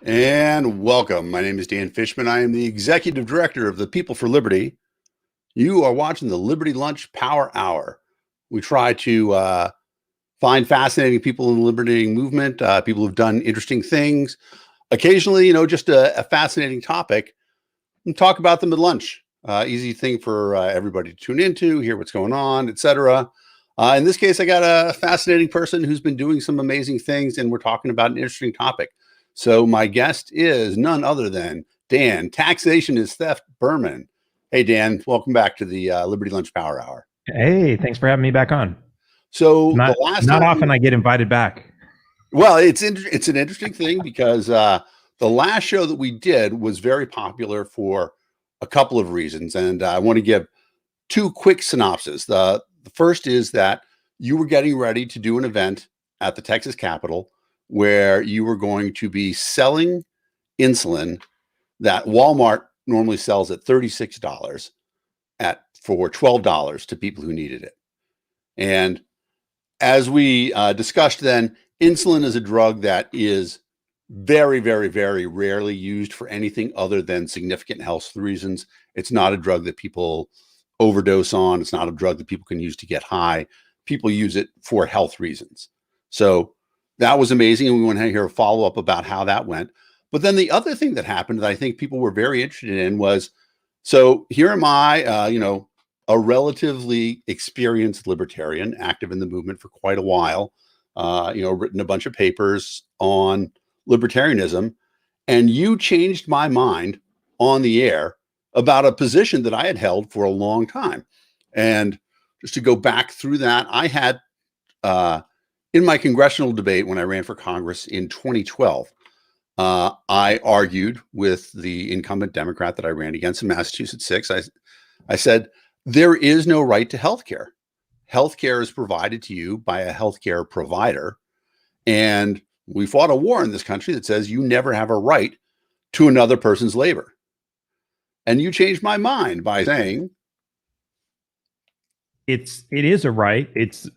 And welcome. My name is Dan Fishman. I am the Executive Director of the People for Liberty. You are watching the Liberty Lunch Power Hour. We try to find fascinating people in the liberating movement, people who've done interesting things. Occasionally, just a fascinating topic, and talk about them at lunch. Easy thing for everybody to tune into, hear what's going on, etc. In this case, I got a fascinating person who's been doing some amazing things, and we're talking about an interesting topic. So my guest is none other than Dan. Taxation is theft, Behrman. Hey, Dan, welcome back to the Liberty Lunch Power Hour. Hey, thanks for having me back on. So not often I get invited back. Well, it's an interesting thing because the last show that we did was very popular for a couple of reasons, and I want to give two quick synopses. The first is that you were getting ready to do an event at the Texas Capitol where you were going to be selling insulin that Wal-Mart normally sells at $36 for $12 to people who needed it. And as we discussed then, insulin is a drug that is very, very, very rarely used for anything other than significant health reasons. It's not a drug that people overdose on. It's not a drug that people can use to get high. People use it for health reasons. So that was amazing. And we want to hear a follow-up about how that went. But then the other thing that happened that I think people were very interested in was, so here am I, a relatively experienced libertarian, active in the movement for quite a while, written a bunch of papers on libertarianism, and you changed my mind on the air about a position that I had held for a long time. And just to go back through that, I had, in my congressional debate when I ran for Congress in 2012, I argued with the incumbent Democrat that I ran against in Massachusetts 6. I said, there is no right to health care. Health care is provided to you by a healthcare provider. And we fought a war in this country that says you never have a right to another person's labor. And you changed my mind by saying it is a right. It's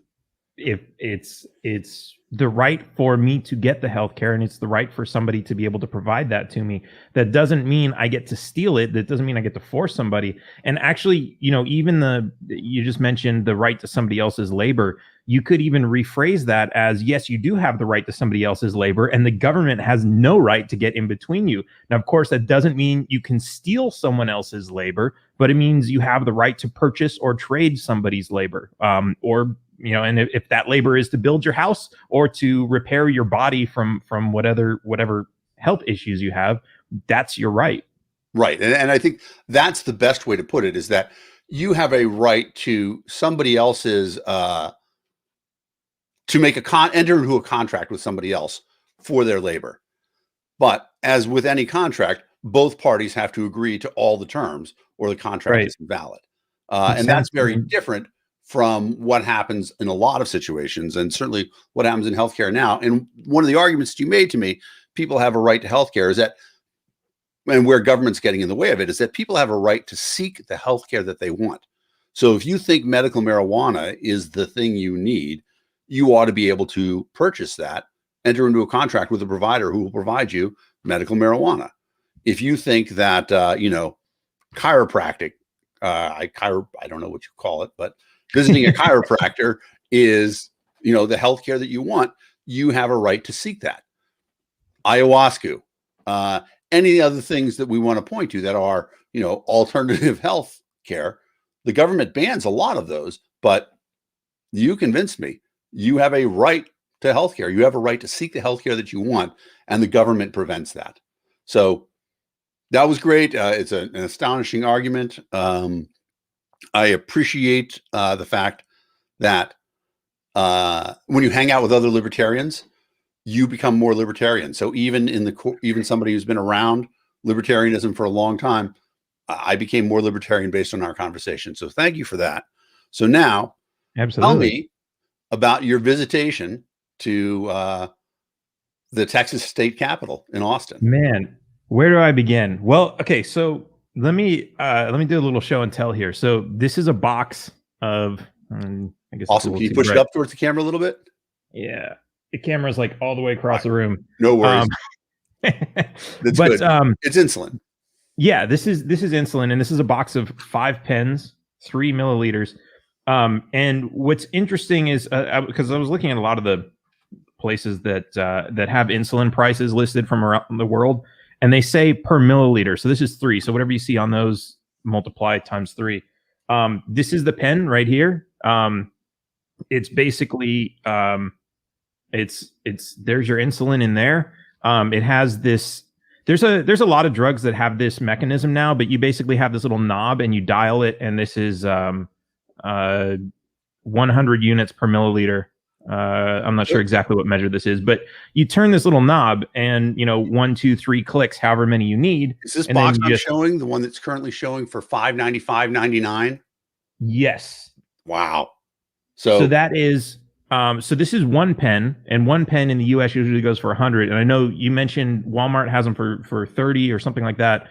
the right for me to get the healthcare, and it's the right for somebody to be able to provide that to me. That doesn't mean I get to steal it. That doesn't mean I get to force somebody. And actually, even you just mentioned the right to somebody else's labor. You could even rephrase that as, yes, you do have the right to somebody else's labor, and the government has no right to get in between you. Now, of course, that doesn't mean you can steal someone else's labor, but it means you have the right to purchase or trade somebody's labor, and if that labor is to build your house or to repair your body from whatever health issues you have, that's your right. Right. And I think that's the best way to put it, is that you have a right to somebody else's, to enter into a contract with somebody else for their labor. But as with any contract, both parties have to agree to all the terms or the contract is invalid. And that's very different from what happens in a lot of situations, and certainly what happens in healthcare now. And one of the arguments you made to me, people have a right to healthcare, is that, and where government's getting in the way of it, is that people have a right to seek the healthcare that they want. So if you think medical marijuana is the thing you need, you ought to be able to purchase that, enter into a contract with a provider who will provide you medical marijuana. If you think that, chiropractic, I don't know what you call it, but visiting a chiropractor is, the healthcare that you want, you have a right to seek that. Ayahuasca, any other things that we want to point to that are, alternative health care. The government bans a lot of those, but you convinced me. You have a right to healthcare. You have a right to seek the healthcare that you want, and the government prevents that. So that was great. It's an astonishing argument. I appreciate the fact that when you hang out with other libertarians, you become more libertarian. So even somebody who's been around libertarianism for a long time, I became more libertarian based on our conversation. So thank you for that. So now, absolutely, tell me about your visitation to the Texas State Capitol in Austin. Man, where do I begin? Well, okay, so let me do a little show and tell here. So this is a box of, I guess. Awesome. Can you push it up towards the camera a little bit? Yeah, the camera's like all the way across the room. No worries. That's But good. It's insulin. yeah, this is insulin, and this is a box of 5 pens, 3 milliliters. And what's interesting is because I was looking at a lot of the places that that have insulin prices listed from around the world, and they say per milliliter. So this is 3. So whatever you see on those, multiply times 3. This is the pen right here. It's basically it's there's your insulin in there. It has this. There's a lot of drugs that have this mechanism now, but you basically have this little knob and you dial it, and this is 100 units per milliliter. I'm not sure exactly what measure this is, but you turn this little knob, and 1, 2, 3 clicks, however many you need. Is this box I'm showing the one that's currently showing for $595.99? Yes. Wow. So that is so this is 1 pen, and 1 pen in the US usually goes for 100. And I know you mentioned Walmart has them for 30 or something like that.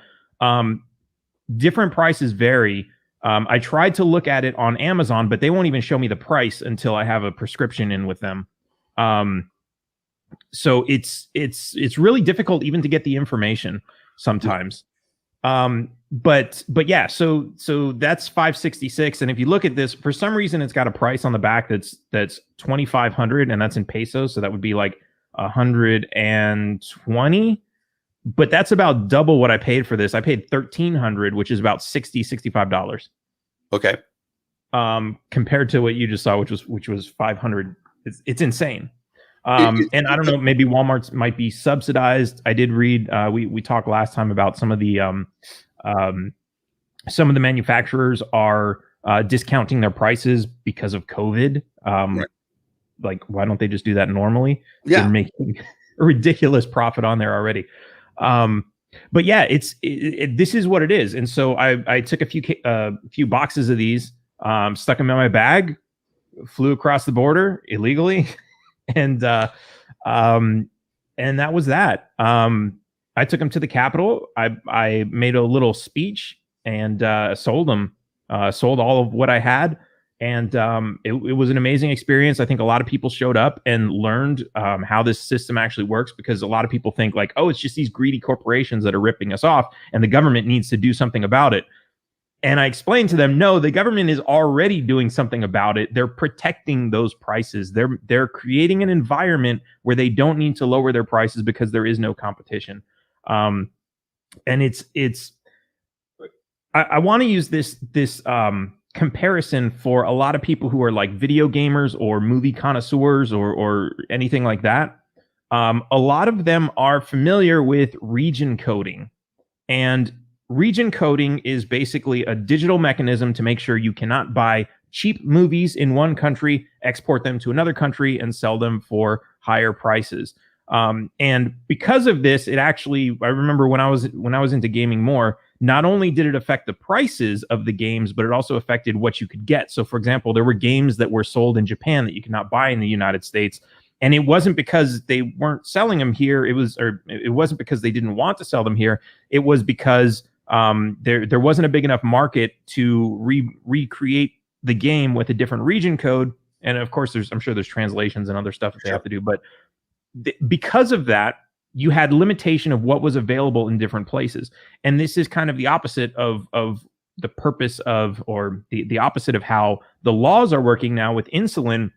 Different prices vary. I tried to look at it on Amazon, but they won't even show me the price until I have a prescription in with them. So it's really difficult even to get the information sometimes. But yeah, so that's 566. And if you look at this, for some reason, it's got a price on the back that's 2,500, and that's in pesos. So that would be like 120. But that's about double what I paid for this. I paid 1,300, which is about $65. Okay. Compared to what you just saw, which was 500. It's insane. And I don't know, maybe Walmart's might be subsidized. I did read, we talked last time about some of the manufacturers are discounting their prices because of COVID. Right. Like, why don't they just do that normally? Yeah. They're making a ridiculous profit on there already. But yeah, this is what it is. And so I took a few boxes of these, stuck them in my bag, flew across the border illegally. And that was that. I took them to the Capitol. I made a little speech and sold them. Sold all of what I had, and it was an amazing experience. I think a lot of people showed up and learned how this system actually works, because a lot of people think like, oh, it's just these greedy corporations that are ripping us off, and the government needs to do something about it. And I explained to them, no, the government is already doing something about it. They're protecting those prices. They're creating an environment where they don't need to lower their prices because there is no competition. And I want to use this comparison for a lot of people who are like video gamers or movie connoisseurs or anything like that. A lot of them are familiar with region coding, and region coding is basically a digital mechanism to make sure you cannot buy cheap movies in one country, export them to another country, and sell them for higher prices. And because of this, it actually, I remember when I was into gaming more, not only did it affect the prices of the games, but it also affected what you could get. So for example, there were games that were sold in Japan that you could not buy in the United States. And it wasn't because they weren't selling them here. It wasn't because they didn't want to sell them here. It was because there wasn't a big enough market to recreate the game with a different region code. And of course, I'm sure there's translations and other stuff that they have to do. But because of that, you had limitation of what was available in different places. And this is kind of the opposite of the purpose of, or the opposite of how the laws are working now with insulin.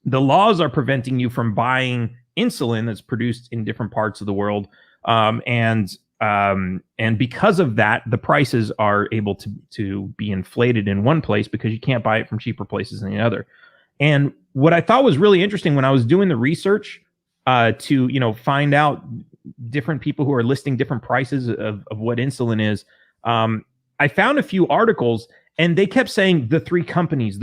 The laws are preventing you from buying insulin that's produced in different parts of the world. And because of that, the prices are able to be inflated in one place because you can't buy it from cheaper places than the other. And what I thought was really interesting when I was doing the research to find out different people who are listing different prices of what insulin is, I found a few articles, and they kept saying the three companies,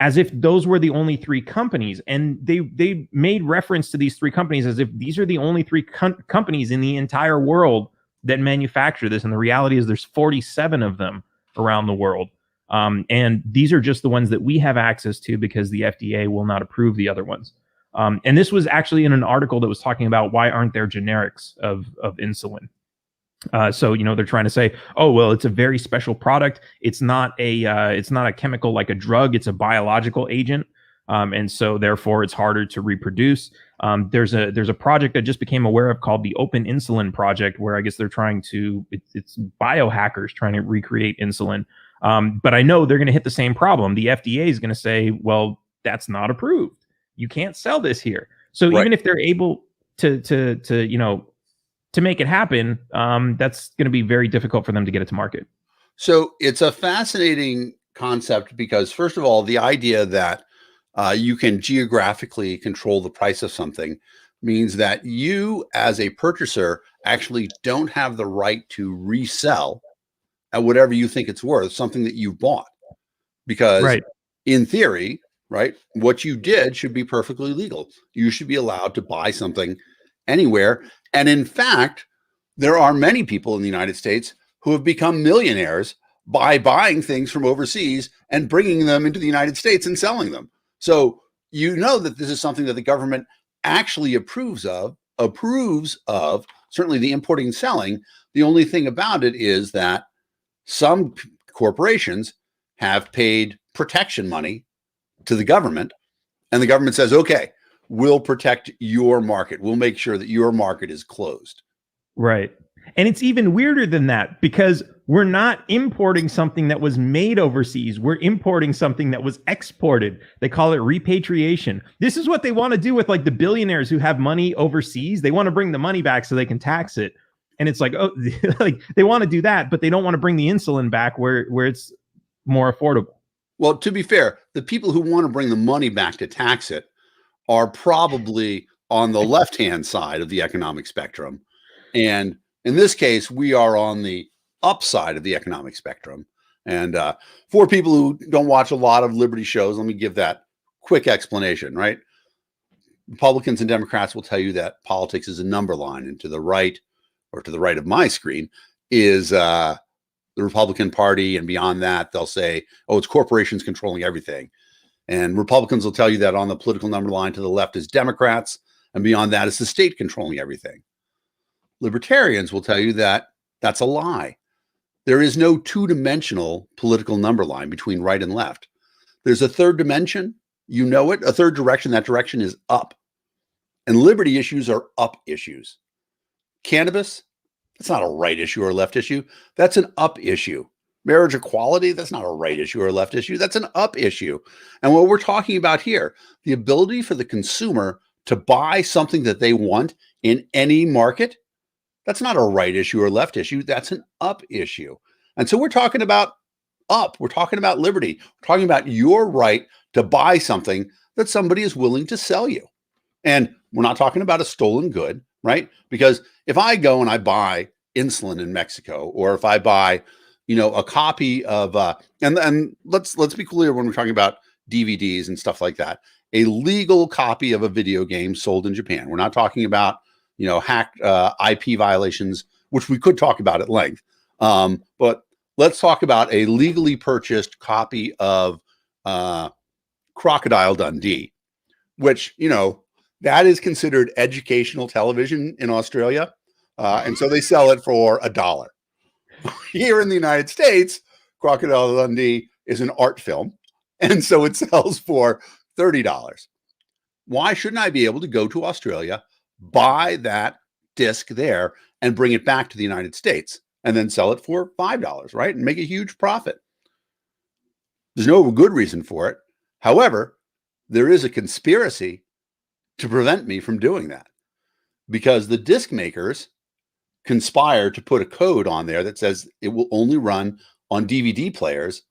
as if those were the only 3 companies. And they made reference to these 3 companies as if these are the only 3 companies in the entire world that manufacture this. And the reality is there's 47 of them around the world. And these are just the ones that we have access to because the FDA will not approve the other ones. And this was actually in an article that was talking about why aren't there generics of insulin. So they're trying to say, oh well, it's a very special product. It's not a chemical like a drug. It's a biological agent. And so therefore it's harder to reproduce. There's a project that just became aware of called the Open Insulin Project, where I guess they're trying to, it's biohackers trying to recreate insulin. But I know they're going to hit the same problem. The FDA is going to say, well, that's not approved. You can't sell this here. So Right. even if they're able to make it happen, that's going to be very difficult for them to get it to market. So it's a fascinating concept because, first of all, the idea that you can geographically control the price of something means that you, as a purchaser, actually don't have the right to resell at whatever you think it's worth, something that you bought. Because Right. in theory, right, what you did should be perfectly legal. You should be allowed to buy something anywhere. And in fact, there are many people in the United States who have become millionaires by buying things from overseas and bringing them into the United States and selling them. So you know that this is something that the government actually approves of, certainly the importing and selling. The only thing about it is that some corporations have paid protection money to the government, and the government says, okay, we'll protect your market. We'll make sure that your market is closed. Right. And it's even weirder than that, because we're not importing something that was made overseas. We're importing something that was exported. They call it repatriation. This is what they want to do with like the billionaires who have money overseas. They want to bring the money back so they can tax it. And it's like, oh, like they want to do that, but they don't want to bring the insulin back where it's more affordable. Well, to be fair, the people who want to bring the money back to tax it are probably on the left-hand side of the economic spectrum. And in this case, we are on the upside of the economic spectrum. And for people who don't watch a lot of Liberty shows, let me give that quick explanation, right? Republicans and Democrats will tell you that politics is a number line, and to the right, or to the right of my screen, is the Republican Party, and beyond that, they'll say, oh, it's corporations controlling everything. And Republicans will tell you that on the political number line to the left is Democrats, and beyond that is the state controlling everything. Libertarians will tell you that that's a lie. There is no two-dimensional political number line between right and left. There's a third dimension, you know it, a third direction. That direction is up. And liberty issues are up issues. Cannabis, that's not a right issue or a left issue. That's an up issue. Marriage equality, that's not a right issue or a left issue. That's an up issue. And what we're talking about here, the ability for the consumer to buy something that they want in any market, that's not a right issue or left issue. That's an up issue. And so we're talking about up. We're talking about liberty. We're talking about your right to buy something that somebody is willing to sell you. And we're not talking about a stolen good, right? Because if I go and I buy insulin in Mexico, or if I buy, a copy of, and let's be clear when we're talking about DVDs and stuff like that, a legal copy of a video game sold in Japan. We're not talking about, hacked IP violations, which we could talk about at length. But let's talk about a legally purchased copy of Crocodile Dundee, which, that is considered educational television in Australia. And so they sell it for $1. Here in the United States, Crocodile Dundee is an art film. And so it sells for $30. Why shouldn't I be able to go to Australia, buy that disc there, and bring it back to the United States and then sell it for $5, right? And make a huge profit. There's no good reason for it. However, there is a conspiracy to prevent me from doing that, because the disc makers conspire to put a code on there that says it will only run on DVD players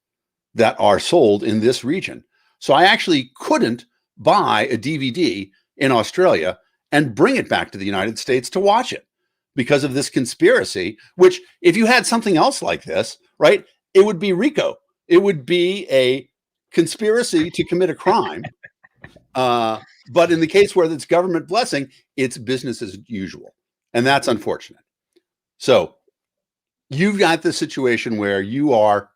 that are sold in this region. So I actually couldn't buy a DVD in Australia and bring it back to the United States to watch it because of this conspiracy, which if you had something else like this, right, it would be RICO. It would be a conspiracy to commit a crime. But in the case where it's government blessing, it's business as usual. And that's unfortunate. So you've got this situation where you are,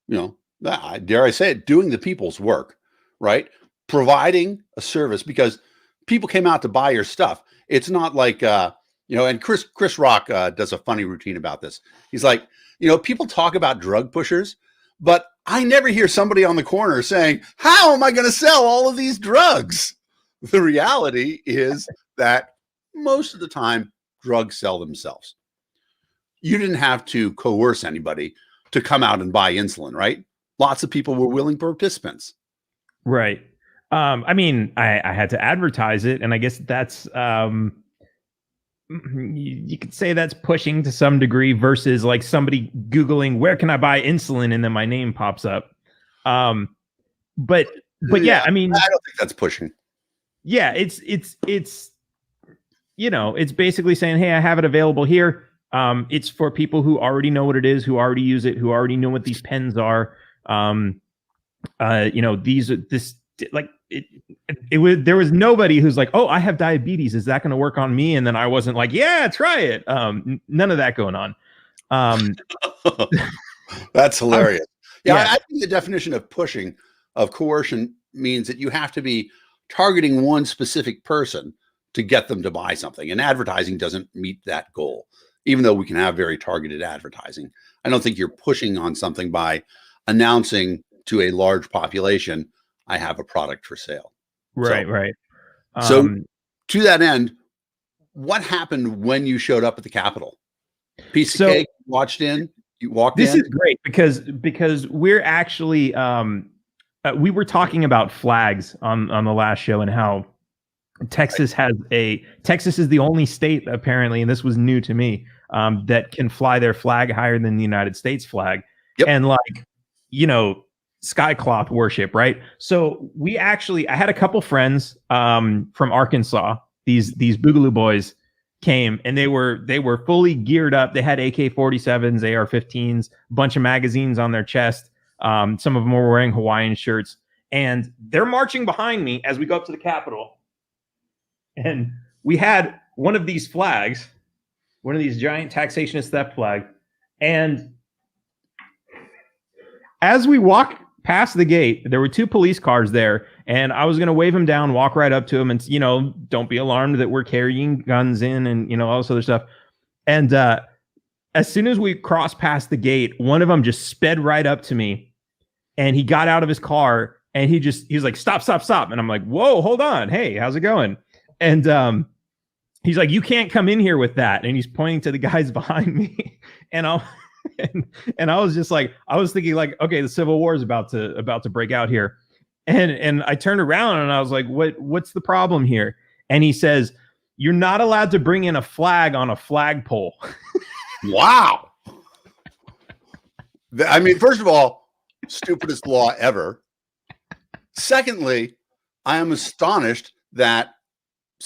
dare I say it, doing the people's work, right? Providing a service because people came out to buy your stuff. It's not like, and Chris Rock does a funny routine about this. He's like, people talk about drug pushers, but I never hear somebody on the corner saying, how am I going to sell all of these drugs? The reality is that most of the time, drugs sell themselves. You didn't have to coerce anybody to come out and buy insulin, right? Lots of people were willing participants. Right. I mean, I had to advertise it, and I guess that's you could say that's pushing to some degree versus like somebody Googling where can I buy insulin and then my name pops up. But yeah, I mean, I don't think that's pushing. Yeah, it's it's basically saying, hey, I have it available here. It's for people who already know what it is, who already use it, who already know what these pens are. There was nobody who's like, oh, I have diabetes. Is that going to work on me? And then I wasn't like, yeah, try it. None of that going on. That's hilarious. I think the definition of pushing, of coercion, means that you have to be targeting one specific person to get them to buy something. And advertising doesn't meet that goal, even though we can have very targeted advertising. I don't think you're pushing on something by announcing to a large population, I have a product for sale. Right. So to that end, what happened when you showed up at the Capitol? Piece of cake, you walked in? This is great because we're actually we were talking about flags on the last show and how Texas is the only state apparently, and this was new to me, that can fly their flag higher than the United States flag. Yep. And skycloth worship, right? So I had a couple friends from Arkansas. These Boogaloo boys came and they were fully geared up. They had AK-47s, AR-15s, a bunch of magazines on their chest. Some of them were wearing Hawaiian shirts, and they're marching behind me as we go up to the Capitol. And we had one of these flags, one of these giant taxationist theft flag. And as we walk past the gate, there were two police cars there, and I was going to wave them down, walk right up to them, and, don't be alarmed that we're carrying guns in and, all this other stuff. And as soon as we crossed past the gate, one of them just sped right up to me, and he got out of his car, and he was like, stop. And I'm like, whoa, hold on. Hey, how's it going? And he's like, you can't come in here with that. And he's pointing to the guys behind me. And I was just like, I was thinking like, okay, the Civil War is about to break out here. And I turned around and I was like, what's the problem here? And he says, you're not allowed to bring in a flag on a flagpole. Wow. I mean, first of all, stupidest law ever. Secondly, I am astonished that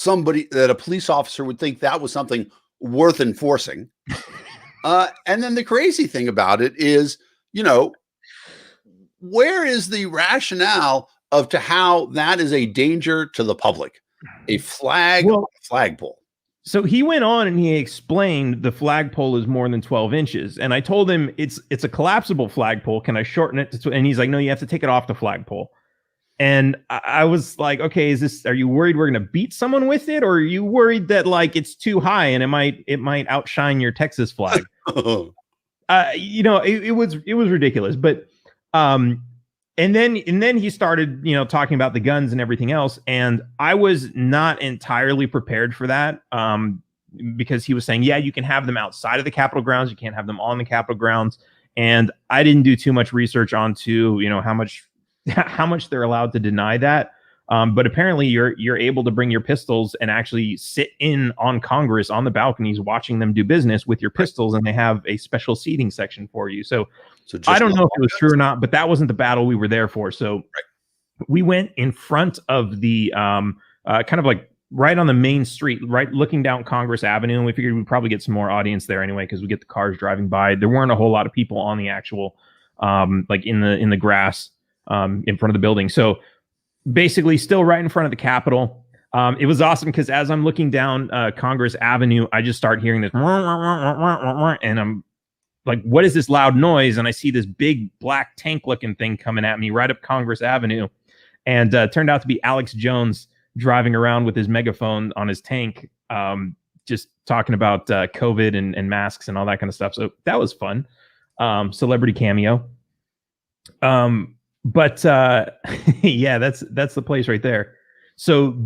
a police officer would think that was something worth enforcing. And then the crazy thing about it is, where is the rationale to how that is a danger to the public? A flagpole. So he went on and he explained the flagpole is more than 12 inches. And I told him it's a collapsible flagpole. Can I shorten it to and he's like, no, you have to take it off the flagpole. And I was like, okay, are you worried we're going to beat someone with it? Or are you worried that like it's too high and it might outshine your Texas flag? It was ridiculous. But and then he started, talking about the guns and everything else. And I was not entirely prepared for that. Because he was saying, yeah, you can have them outside of the Capitol grounds. You can't have them on the Capitol grounds. And I didn't do too much research onto, how much they're allowed to deny that. But apparently you're able to bring your pistols and actually sit in on Congress on the balconies, watching them do business with your pistols. And they have a special seating section for you. So I don't know if it was true or not, but that wasn't the battle we were there for. So we went in front of the kind of like right on the main street, right looking down Congress Avenue. And we figured we'd probably get some more audience there anyway, because we get the cars driving by. There weren't a whole lot of people on the actual like in the grass in front of the building. So basically still right in front of the Capitol. It was awesome because as I'm looking down Congress Avenue, I just start hearing this and I'm like, what is this loud noise? And I see this big black tank looking thing coming at me right up Congress Avenue. And turned out to be Alex Jones driving around with his megaphone on his tank, just talking about COVID and masks and all that kind of stuff. So that was fun. Celebrity cameo. But yeah, that's the place right there. So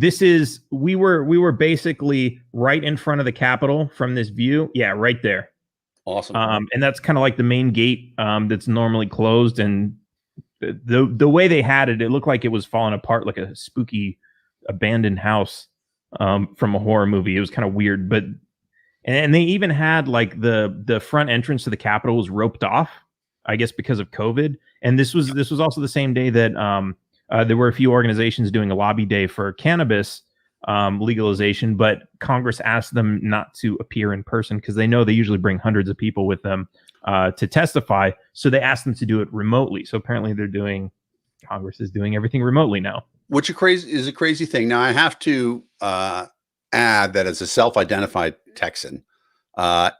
we were basically right in front of the Capitol from this view. Yeah, right there. Awesome. And that's kind of like the main gate that's normally closed. And the way they had it, it looked like it was falling apart, like a spooky abandoned house from a horror movie. It was kind of weird, but and they even had like the front entrance to the Capitol was roped off, I guess because of COVID. And this was also the same day that there were a few organizations doing a lobby day for cannabis legalization, but Congress asked them not to appear in person because they know they usually bring hundreds of people with them to testify. So they asked them to do it remotely. So apparently Congress is doing everything remotely now. Which is a crazy thing. Now I have to add that as a self-identified Texan,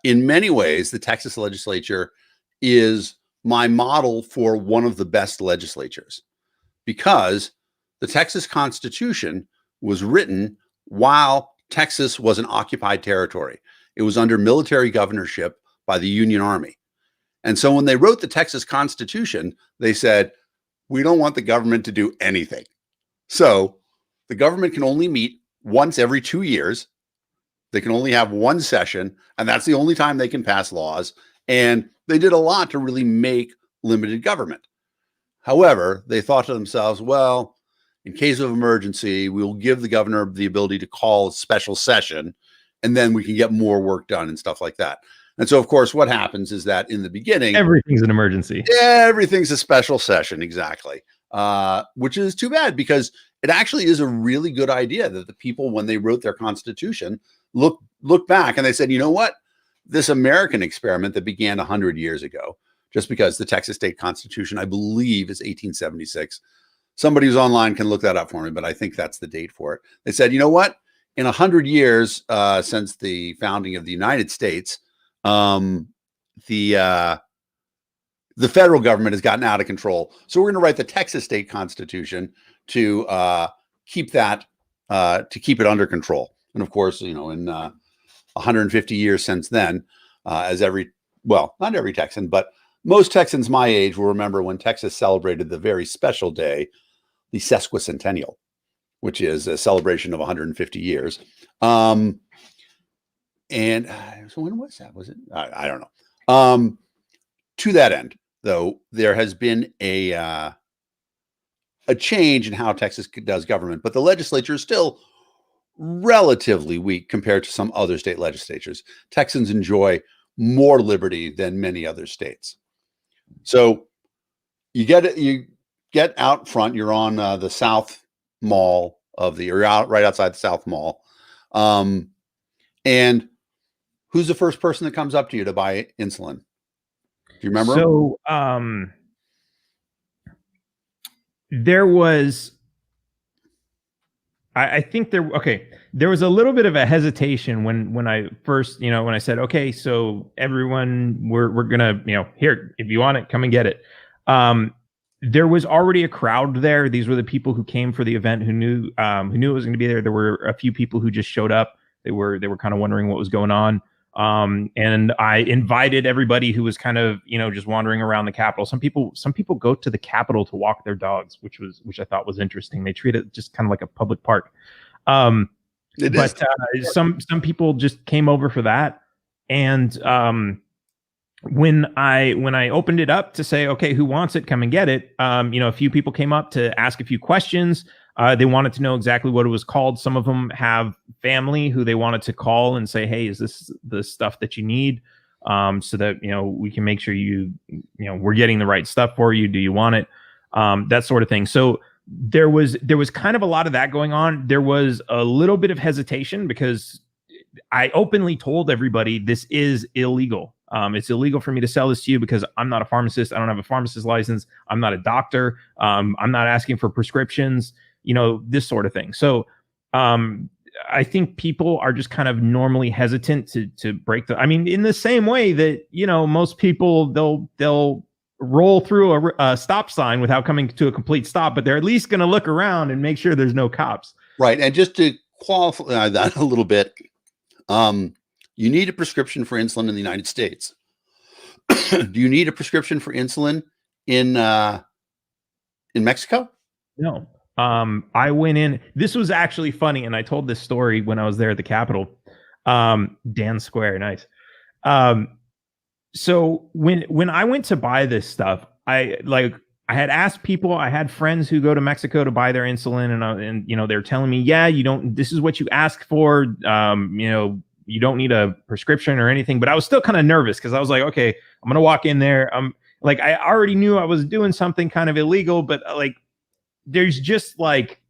in many ways, the Texas legislature is my model for one of the best legislatures, because the Texas Constitution was written while Texas was an occupied territory. It was under military governorship by the Union Army. And so when they wrote the Texas Constitution, they said, we don't want the government to do anything. So the government can only meet once every 2 years. They can only have one session, and that's the only time they can pass laws. And they did a lot to really make limited government. However, they thought to themselves, well, in case of emergency, we'll give the governor the ability to call a special session, and then we can get more work done and stuff like that. And so, of course, what happens is that in the beginning, everything's an emergency. Everything's a special session. Exactly. Which is too bad, because it actually is a really good idea that the people, when they wrote their Constitution, look back and they said, you know what, this American experiment that began 100 years ago, just because the Texas state constitution, I believe, is 1876. Somebody who's online can look that up for me, but I think that's the date for it. They said, you know what, in 100 years since the founding of the United States, the federal government has gotten out of control. So we're going to write the Texas state constitution to keep it under control. And of course, you know, in 150 years since then, not every Texan, but most Texans my age will remember when Texas celebrated the very special day, the sesquicentennial, which is a celebration of 150 years. And so when was that? Was it? I don't know. To that end, though, there has been a change in how Texas does government, but the legislature is still relatively weak compared to some other state legislatures. Texans enjoy more liberty than many other states. So you get out front. You're on the South Mall you're out right outside the South Mall, and who's the first person that comes up to you to buy insulin? Do you remember? So there was, I think there was a little bit of a hesitation when I first, when I said, okay, so everyone, we're gonna, here, if you want it, come and get it. There was already a crowd there. These were the people who came for the event, who knew it was going to be there. There were a few people who just showed up. They were kind of wondering what was going on. And I invited everybody who was kind of, just wandering around the Capitol. Some people go to the Capitol to walk their dogs, which I thought was interesting. They treat it just kind of like a public park. Some people just came over for that. And when I opened it up to say, okay, who wants it? Come and get it. A few people came up to ask a few questions. They wanted to know exactly what it was called. Some of them have family who they wanted to call and say, hey, is this the stuff that you need? So that, we can make sure we're getting the right stuff for you. Do you want it? That sort of thing. So there was kind of a lot of that going on. There was a little bit of hesitation because I openly told everybody this is illegal. It's illegal for me to sell this to you because I'm not a pharmacist. I don't have a pharmacist license. I'm not a doctor. I'm not asking for prescriptions, this sort of thing. So I think people are just kind of normally hesitant to break in the same way that, most people, they'll roll through a stop sign without coming to a complete stop, but they're at least going to look around and make sure there's no cops. Right. And just to qualify that a little bit, you need a prescription for insulin in the United States. Do you need a prescription for insulin in in Mexico? No. I went in. This was actually funny, and I told this story when I was there at the Capitol. Dan Square, nice. So when I went to buy this stuff, I had asked people. I had friends who go to Mexico to buy their insulin, and you know, they're telling me, yeah, you don't. This is what you ask for. You know, you don't need a prescription or anything. But I was still kind of nervous because I was like, okay, I'm gonna walk in there. Like, I already knew I was doing something kind of illegal, but like, there's just like,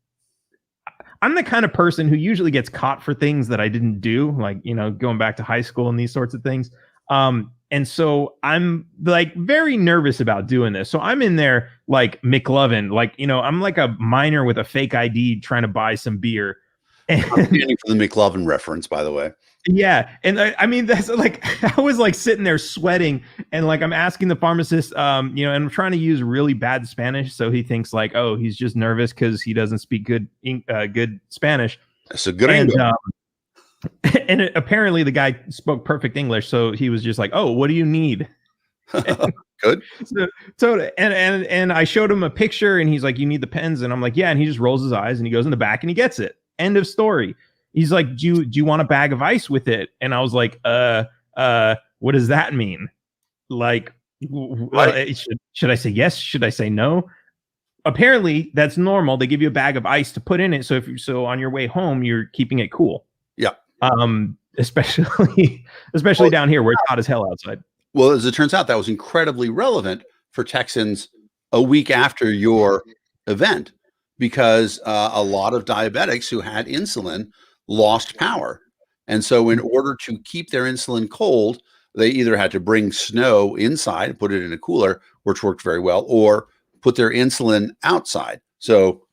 I'm the kind of person who usually gets caught for things that I didn't do, like, you know, going back to high school and these sorts of things. And so I'm like very nervous about doing this. So I'm in there like McLovin, like, you know, I'm like a minor with a fake ID trying to buy some beer. I'm standing for the McLovin reference, by the way. Yeah. And I mean, that's like, I was like sitting there sweating, and like, I'm asking the pharmacist, you know, and I'm trying to use really bad Spanish. So he thinks like, oh, he's just nervous because he doesn't speak good Spanish. That's a good And, angle. and apparently the guy spoke perfect English. So he was just like, oh, what do you need? Good. And I showed him a picture, and he's like, you need the pens? And I'm like, yeah. And he just rolls his eyes and he goes in the back and he gets it. End of story. He's like, do you want a bag of ice with it? And I was like, what does that mean? Like, should I say yes? Should I say no? Apparently that's normal. They give you a bag of ice to put in it. So on your way home, you're keeping it cool. Yeah. Especially down here where it's hot as hell outside. Well, as it turns out, that was incredibly relevant for Texans a week after your event, because a lot of diabetics who had insulin lost power. And so in order to keep their insulin cold, they either had to bring snow inside and put it in a cooler, which worked very well, or put their insulin outside. So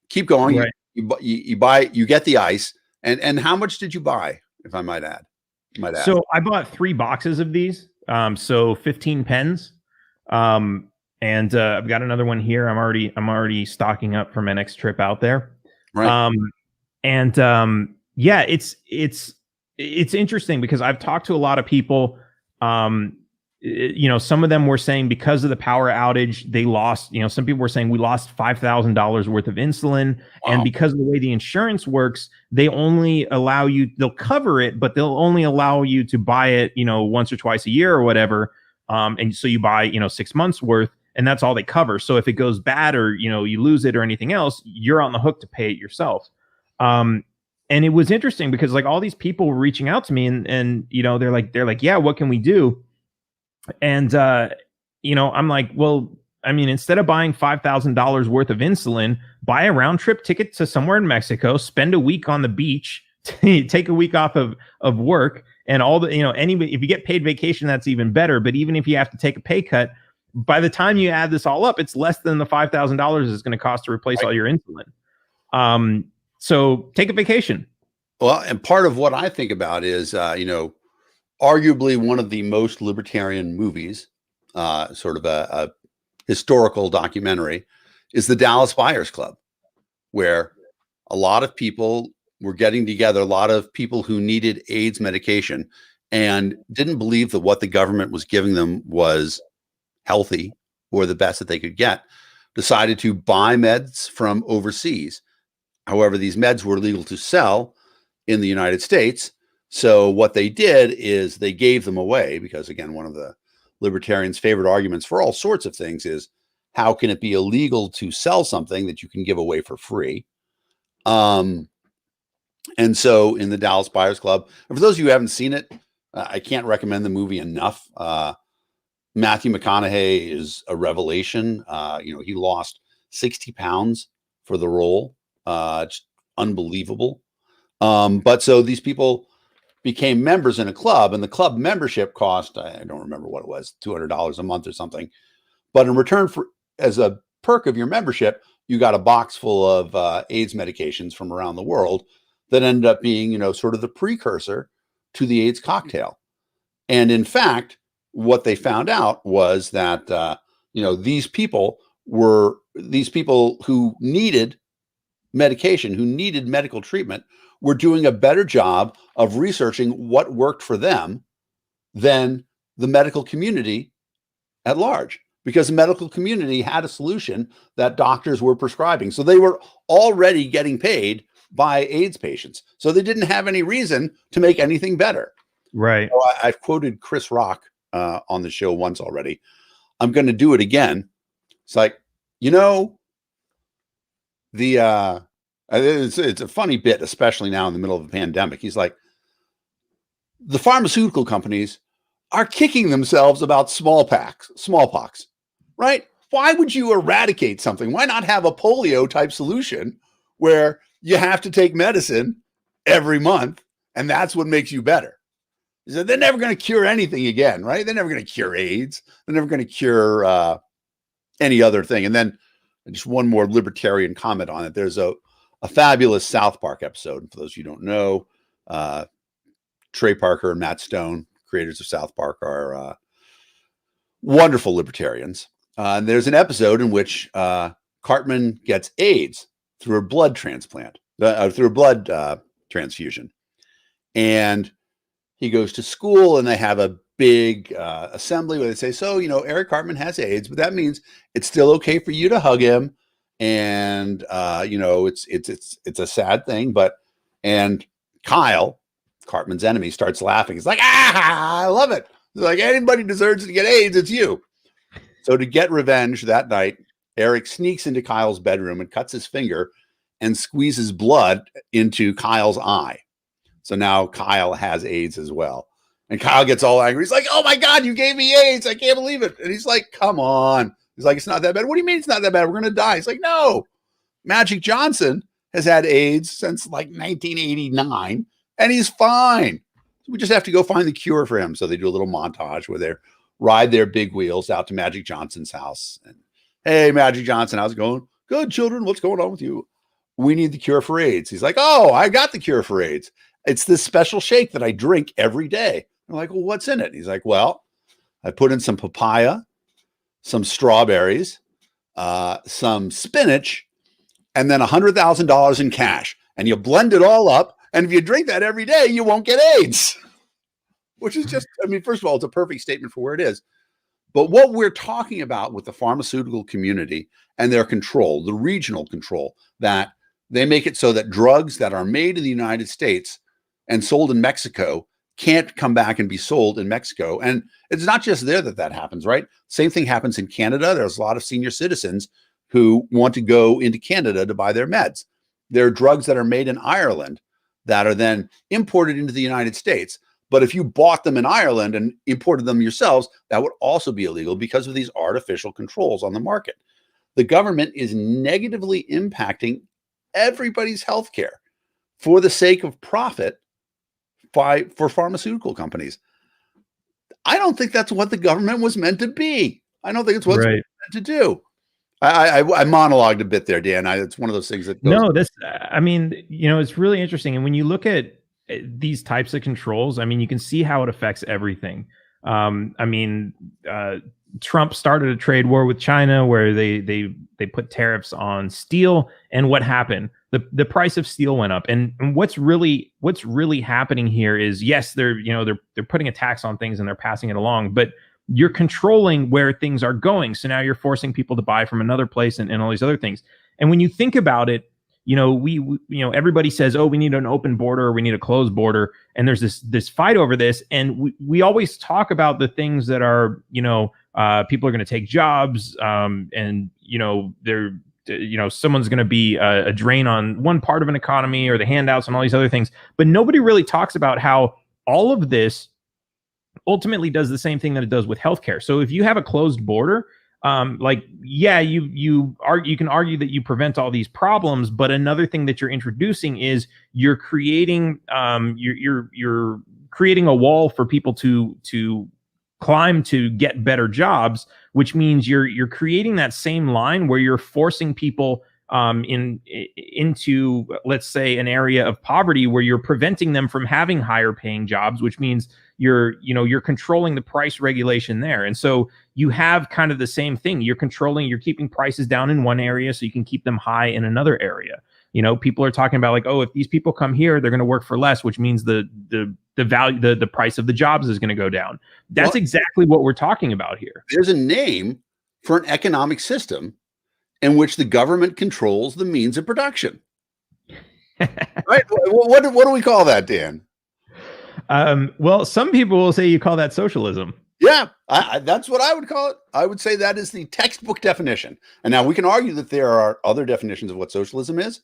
keep going. Right. You get the ice. And how much did you buy, if I might add? So I bought 3 boxes of these. So 15 pens. And I've got another one here. I'm already stocking up for my next trip out there. Right. Yeah, it's interesting because I've talked to a lot of people. You know, some of them were saying because of the power outage, they lost, you know, some people were saying we lost $5,000 worth of insulin. Wow. And because of the way the insurance works, they only allow you, they'll cover it, but they'll only allow you to buy it, you know, once or twice a year or whatever. And so you buy, you know, 6 months worth, and that's all they cover. So if it goes bad, or, you know, you lose it or anything else, you're on the hook to pay it yourself. And it was interesting because like all these people were reaching out to me, and you know, they're like, yeah, what can we do? And you know, I'm like, well, I mean, instead of buying $5,000 worth of insulin, buy a round trip ticket to somewhere in Mexico, spend a week on the beach, take a week off of work, and all the, you know, if you get paid vacation, that's even better. But even if you have to take a pay cut, by the time you add this all up, it's less than the $5,000 it's going to cost to replace all your insulin. So take a vacation. Well, and part of what I think about is, you know, arguably one of the most libertarian movies, sort of a historical documentary, is the Dallas Buyers Club, where a lot of people were getting together, a lot of people who needed AIDS medication and didn't believe that what the government was giving them was healthy or the best that they could get, decided to buy meds from overseas. However, these meds were legal to sell in the United States. So what they did is they gave them away, because again, one of the libertarians' favorite arguments for all sorts of things is, how can it be illegal to sell something that you can give away for free? And so in the Dallas Buyers Club, and for those of you who haven't seen it, I can't recommend the movie enough. Matthew McConaughey is a revelation. You know, he lost 60 pounds for the role. Just unbelievable. But so these people became members in a club, and the club membership cost, I don't remember what it was, $200 a month or something. But in return for, as a perk of your membership, you got a box full of AIDS medications from around the world that ended up being, you know, sort of the precursor to the AIDS cocktail. And in fact, what they found out was that, you know, these people who needed medication, who needed medical treatment, were doing a better job of researching what worked for them than the medical community at large, because the medical community had a solution that doctors were prescribing. So they were already getting paid by AIDS patients. So they didn't have any reason to make anything better. Right. So I've quoted Chris Rock on the show once already. I'm going to do it again. It's like, you know, it's a funny bit, especially now in the middle of a pandemic. He's like, the pharmaceutical companies are kicking themselves about smallpox, right? Why would you eradicate something? Why not have a polio type solution where you have to take medicine every month and that's what makes you better? He said, they're never going to cure anything again, right? They're never going to cure AIDS. They're never going to cure any other thing. And then just one more libertarian comment on it. There's a fabulous South Park episode. For those of you who don't know, Trey Parker and Matt Stone, creators of South Park, are wonderful libertarians. And there's an episode in which Cartman gets AIDS through a blood transplant, through a blood transfusion. And he goes to school and they have a big assembly where they say, so, you know, Eric Cartman has AIDS, but that means it's still okay for you to hug him. And, you know, it's a sad thing, and Kyle, Cartman's enemy, starts laughing. He's like, I love it. He's like, anybody deserves to get AIDS, it's you. So to get revenge that night, Eric sneaks into Kyle's bedroom and cuts his finger and squeezes blood into Kyle's eye. So now Kyle has AIDS as well. And Kyle gets all angry. He's like, oh my God, you gave me AIDS. I can't believe it. And he's like, come on. He's like, it's not that bad. What do you mean it's not that bad? We're going to die. He's like, no. Magic Johnson has had AIDS since like 1989 and he's fine. We just have to go find the cure for him. So they do a little montage where they ride their big wheels out to Magic Johnson's house. And hey, Magic Johnson, how's it going? Good, children. What's going on with you? We need the cure for AIDS. He's like, oh, I got the cure for AIDS. It's this special shake that I drink every day. I'm like, well, what's in it? He's like, well, I put in some papaya, some strawberries, some spinach, and then $100,000 in cash. And you blend it all up. And if you drink that every day, you won't get AIDS. Which is just, I mean, first of all, it's a perfect statement for where it is. But what we're talking about with the pharmaceutical community and their control, the regional control, that they make it so that drugs that are made in the United States and sold in Mexico can't come back and be sold in Mexico. And it's not just there that happens, right? Same thing happens in Canada. There's a lot of senior citizens who want to go into Canada to buy their meds. There are drugs that are made in Ireland that are then imported into the United States. But if you bought them in Ireland and imported them yourselves, that would also be illegal because of these artificial controls on the market. The government is negatively impacting everybody's healthcare for the sake of profit for pharmaceutical companies. I don't think that's what the government was meant to be. I don't think it's what it's meant to do. I monologued a bit there, Dan. It's one of those things that goes. No, I mean, you know, it's really interesting. And when you look at these types of controls, I mean, you can see how it affects everything. I mean, Trump started a trade war with China where they put tariffs on steel, and what happened? The price of steel went up. And what's really happening here is, yes, they're putting a tax on things and they're passing it along, but you're controlling where things are going. So now you're forcing people to buy from another place and all these other things. And when you think about it, you know, we everybody says, oh, we need an open border or we need a closed border. And there's this fight over this. And we always talk about the things that are, you know, people are going to take jobs, and, you know, someone's going to be a drain on one part of an economy or the handouts and all these other things. But nobody really talks about how all of this ultimately does the same thing that it does with healthcare. So if you have a closed border, you can argue that you prevent all these problems, but another thing that you're introducing is you're creating you're creating a wall for people to climb to get better jobs, which means you're creating that same line where you're forcing people into, let's say, an area of poverty where you're preventing them from having higher paying jobs, which means you're controlling the price regulation there. And so you have kind of the same thing. You're keeping prices down in one area so you can keep them high in another area. You know, people are talking about like, oh, if these people come here, they're going to work for less, which means the value, the price of the jobs is going to go down. That's exactly what we're talking about here. There's a name for an economic system in which the government controls the means of production. Right? What do we call that, Dan? Well, some people will say you call that socialism. Yeah, that's what I would call it. I would say that is the textbook definition. And now we can argue that there are other definitions of what socialism is,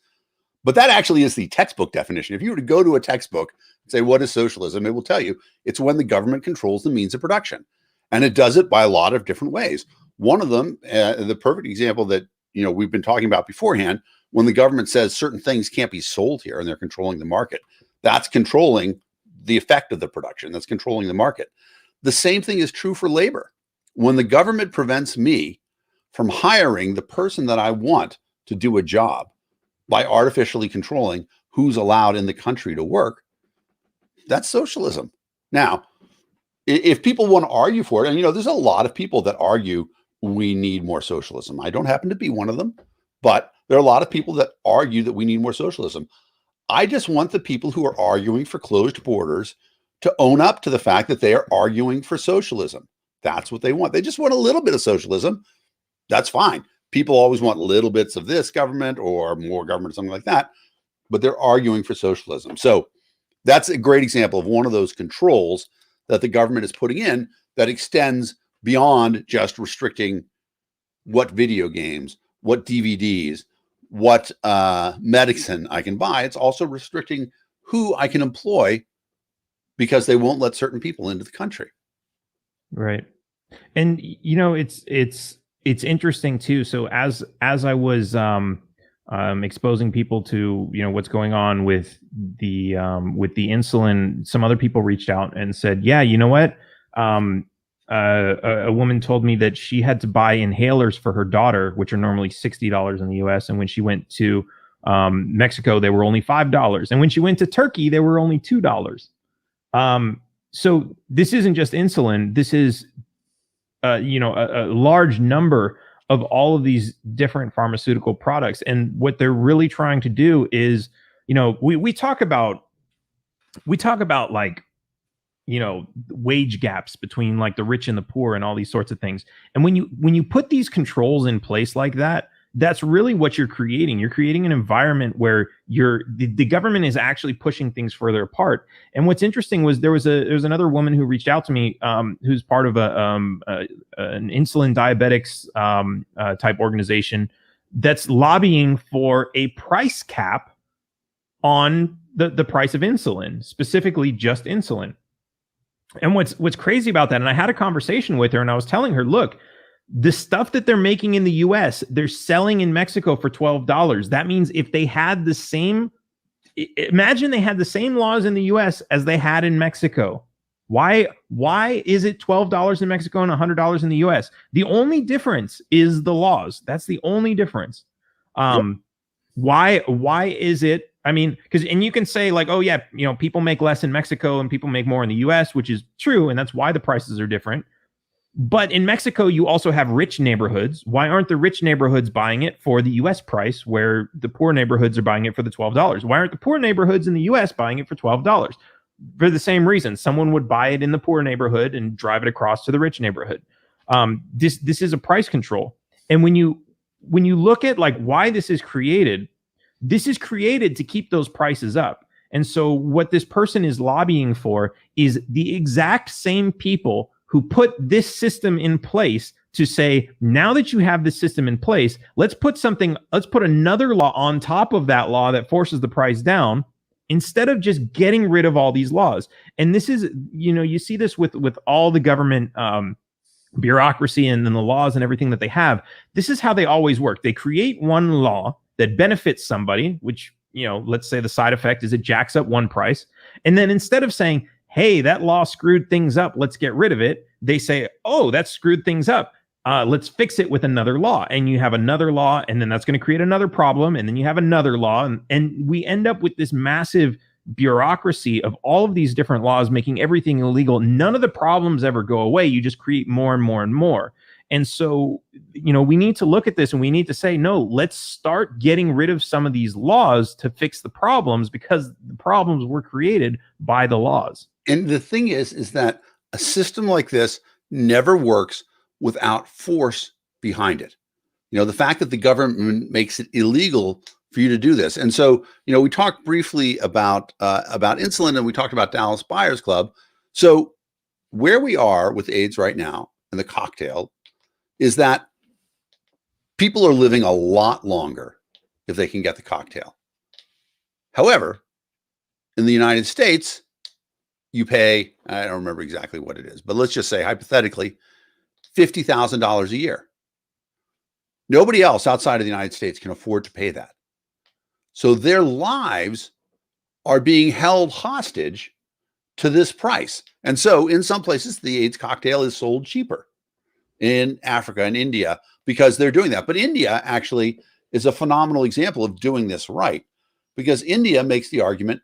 but that actually is the textbook definition. If you were to go to a textbook and say, what is socialism? It will tell you it's when the government controls the means of production. And it does it by a lot of different ways. One of them, the perfect example that we've been talking about beforehand, when the government says certain things can't be sold here and they're controlling the market, that's controlling the effect of the production. That's controlling the market. The same thing is true for labor. When the government prevents me from hiring the person that I want to do a job by artificially controlling who's allowed in the country to work, that's socialism. Now, if people want to argue for it, and there's a lot of people that argue we need more socialism. I don't happen to be one of them, but there are a lot of people that argue that we need more socialism. I just want the people who are arguing for closed borders to own up to the fact that they are arguing for socialism. That's what they want. They just want a little bit of socialism. That's fine. People always want little bits of this government or more government, something like that, but they're arguing for socialism. So that's a great example of one of those controls that the government is putting in that extends beyond just restricting what video games, what DVDs, what medicine I can buy. It's also restricting who I can employ because they won't let certain people into the country. Right. And it's interesting too. So as I was exposing people to what's going on with the insulin, some other people reached out and said, yeah, you know what? A woman told me that she had to buy inhalers for her daughter, which are normally $60 in the US. And when she went to Mexico, they were only $5. And when she went to Turkey, they were only $2. So this isn't just insulin. This is, a large number of all of these different pharmaceutical products. And what they're really trying to do is, we talk about like, wage gaps between like the rich and the poor and all these sorts of things. And when you put these controls in place like that, that's really what you're creating. You're creating an environment where the government is actually pushing things further apart. And what's interesting was there was another woman who reached out to me, who's part of an insulin diabetics type organization that's lobbying for a price cap on the price of insulin, specifically just insulin. And what's crazy about that, and I had a conversation with her and I was telling her, look, the stuff that they're making in the US, they're selling in Mexico for $12. That means if they had the same, imagine they had the same laws in the US as they had in Mexico. Why is it $12 in Mexico and $100 in the US? The only difference is the laws. That's the only difference. Why is it? I mean, and you can say like, oh yeah, people make less in Mexico and people make more in the US, which is true. And that's why the prices are different. But in Mexico, you also have rich neighborhoods. Why aren't the rich neighborhoods buying it for the US price where the poor neighborhoods are buying it for the $12? Why aren't the poor neighborhoods in the US buying it for $12? For the same reason, someone would buy it in the poor neighborhood and drive it across to the rich neighborhood. This is a price control. And when you look at like why this is created to keep those prices up. And so what this person is lobbying for is the exact same people who put this system in place to say, now that you have this system in place, let's put another law on top of that law that forces the price down instead of just getting rid of all these laws. And this is, you see this with all the government bureaucracy and then the laws and everything that they have. This is how they always work. They create one law that benefits somebody, which, let's say the side effect is it jacks up one price. And then instead of saying, hey, that law screwed things up, let's get rid of it, they say, oh, that screwed things up. Let's fix it with another law. And you have another law, and then that's going to create another problem. And then you have another law. And we end up with this massive bureaucracy of all of these different laws making everything illegal. None of the problems ever go away. You just create more and more and more. And so, we need to look at this and we need to say, no, let's start getting rid of some of these laws to fix the problems because the problems were created by the laws. And the thing is that a system like this never works without force behind it. The fact that the government makes it illegal for you to do this. And so, we talked briefly about insulin, and we talked about Dallas Buyers Club. So where we are with AIDS right now and the cocktail is that people are living a lot longer if they can get the cocktail. However, in the United States, you pay, I don't remember exactly what it is, but let's just say hypothetically, $50,000 a year. Nobody else outside of the United States can afford to pay that. So their lives are being held hostage to this price. And so in some places, the AIDS cocktail is sold cheaper in Africa and India because they're doing that. But India actually is a phenomenal example of doing this right, because India makes the argument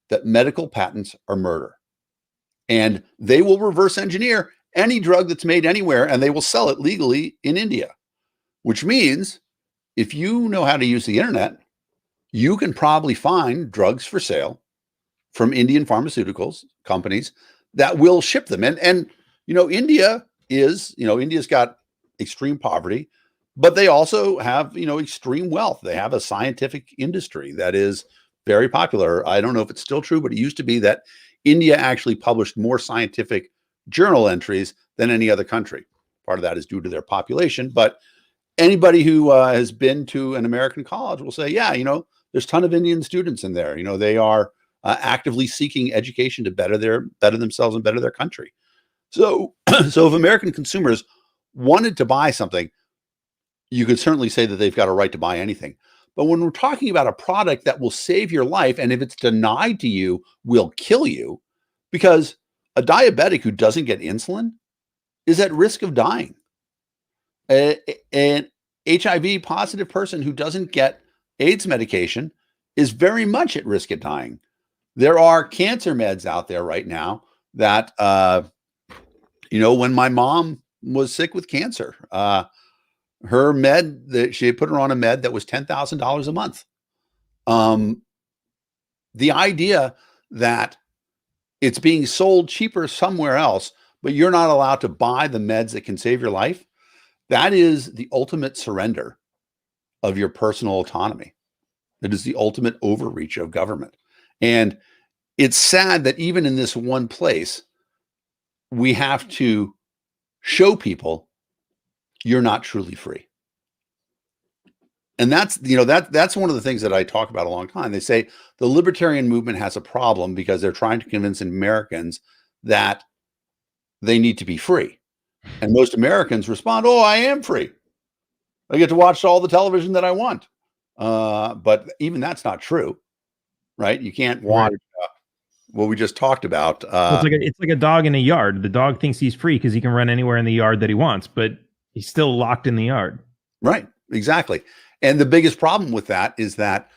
that medical patents are murder. And they will reverse engineer any drug that's made anywhere, and they will sell it legally in India. Which means if you know how to use the internet, you can probably find drugs for sale from Indian pharmaceuticals companies that will ship them. And India's got extreme poverty, but they also have, extreme wealth. They have a scientific industry that is very popular. I don't know if it's still true, but it used to be that India actually published more scientific journal entries than any other country. Part of that is due to their population, but anybody who has been to an American college will say, yeah, there's a ton of Indian students in there. They are actively seeking education to better themselves and better their country. So if American consumers wanted to buy something, you could certainly say that they've got a right to buy anything. But when we're talking about a product that will save your life, and if it's denied to you, will kill you, because a diabetic who doesn't get insulin is at risk of dying. An HIV positive person who doesn't get AIDS medication is very much at risk of dying. There are cancer meds out there right now that, when my mom was sick with cancer, her med, she put her on a med that was $10,000 a month. The idea that it's being sold cheaper somewhere else, but you're not allowed to buy the meds that can save your life, that is the ultimate surrender of your personal autonomy. It is the ultimate overreach of government. And it's sad that even in this one place, we have to show people you're not truly free. And that's one of the things that I talk about a long time. They say the libertarian movement has a problem because they're trying to convince Americans that they need to be free. And most Americans respond, oh, I am free. I get to watch all the television that I want. But even that's not true, right? You can't watch what we just talked about. It's like a dog in a yard. The dog thinks he's free because he can run anywhere in the yard that he wants, but he's still locked in the yard. Right, exactly. And the biggest problem with that is that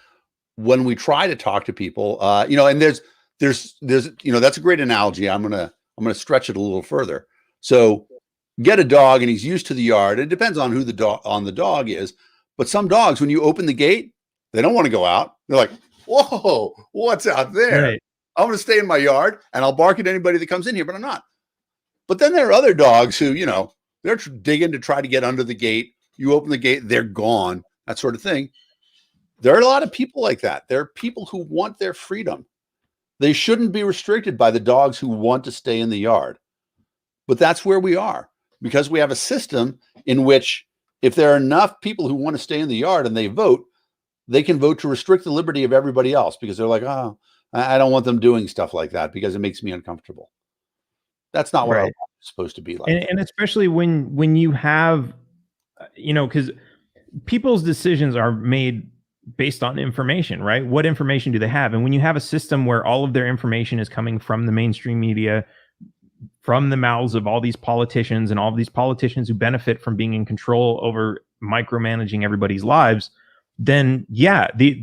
when we try to talk to people, and there's that's a great analogy. I'm gonna stretch it a little further. So get a dog and he's used to the yard. It depends on who the dog is, but some dogs, when you open the gate, they don't want to go out. They're like, whoa, what's out there? Right. I'm going to stay in my yard and I'll bark at anybody that comes in here, but I'm not. But then there are other dogs who, they're digging to try to get under the gate. You open the gate, they're gone, that sort of thing. There are a lot of people like that. There are people who want their freedom. They shouldn't be restricted by the dogs who want to stay in the yard. But that's where we are, because we have a system in which if there are enough people who want to stay in the yard and they vote, they can vote to restrict the liberty of everybody else because they're like, oh, I don't want them doing stuff like that because it makes me uncomfortable. That's not what I'm supposed to be like. And especially when you have, because people's decisions are made based on information, right? What information do they have? And when you have a system where all of their information is coming from the mainstream media, from the mouths of all these politicians and all of these politicians who benefit from being in control over micromanaging everybody's lives, then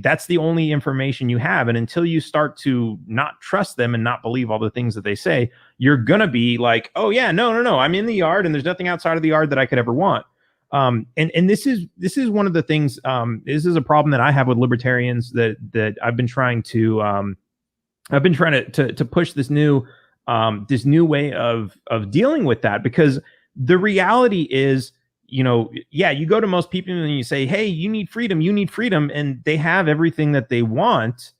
that's the only information you have. And until you start to not trust them and not believe all the things that they say, you're going to be like, oh yeah, no, I'm in the yard and there's nothing outside of the yard that I could ever want. And this is one of the things, this is a problem that I have with libertarians that I've been trying to push this new way of dealing with that, because the reality is, yeah, you go to most people and you say, hey, you need freedom, and they have everything that they want.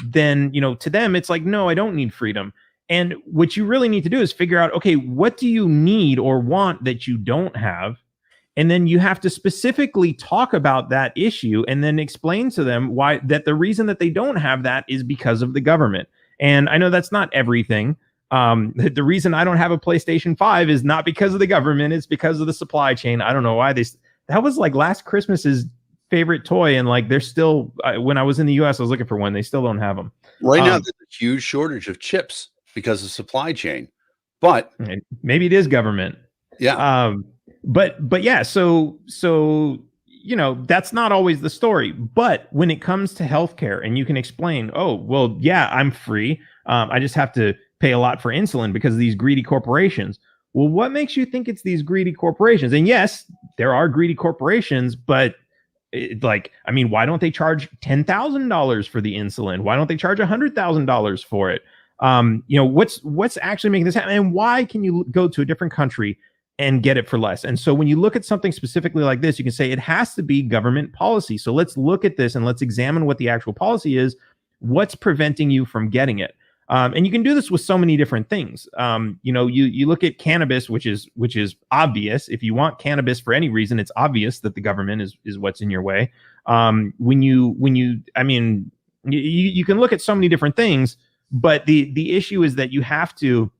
Then, to them, it's like, no, I don't need freedom. And what you really need to do is figure out, okay, what do you need or want that you don't have? And then you have to specifically talk about that issue and then explain to them why that the reason that they don't have that is because of the government. And I know that's not everything. The reason I don't have a PlayStation 5 is not because of the government, it's because of the supply chain. I don't know why that was like last Christmas's favorite toy, and like they're still when I was in the US I was looking for one, they still don't have them. Right now there's a huge shortage of chips because of supply chain. But maybe it is government. Yeah. But yeah, so that's not always the story. But when it comes to healthcare, and you can explain, oh well, yeah, I'm free. I just have to pay a lot for insulin because of these greedy corporations. Well, what makes you think it's these greedy corporations? And yes, there are greedy corporations, but why don't they charge $10,000 for the insulin? Why don't they charge $100,000 for it? What's actually making this happen? And why can you go to a different country and get it for less? And so when you look at something specifically like this, you can say it has to be government policy. So let's look at this and let's examine what the actual policy is. What's preventing you from getting it? And you can do this with so many different things. You look at cannabis, which is obvious. If you want cannabis for any reason, it's obvious that the government is what's in your way. You can look at so many different things, but the issue is that you have to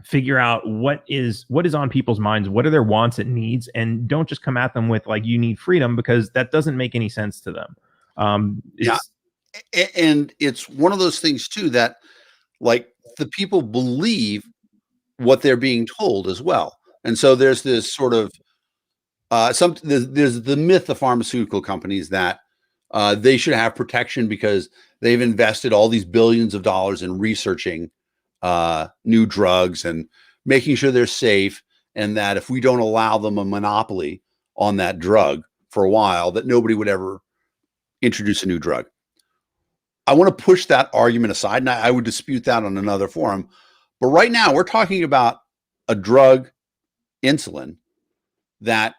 figure out what is on people's minds, what are their wants and needs, and don't just come at them with like, you need freedom, because that doesn't make any sense to them. Yeah. And it's one of those things too, that like the people believe what they're being told as well. And so there's this sort of there's the myth of pharmaceutical companies that they should have protection because they've invested all these billions of dollars in researching new drugs and making sure they're safe, and that if we don't allow them a monopoly on that drug for a while, that nobody would ever introduce a new drug. I want to push that argument aside, and I would dispute that on another forum. But right now, we're talking about a drug, insulin, that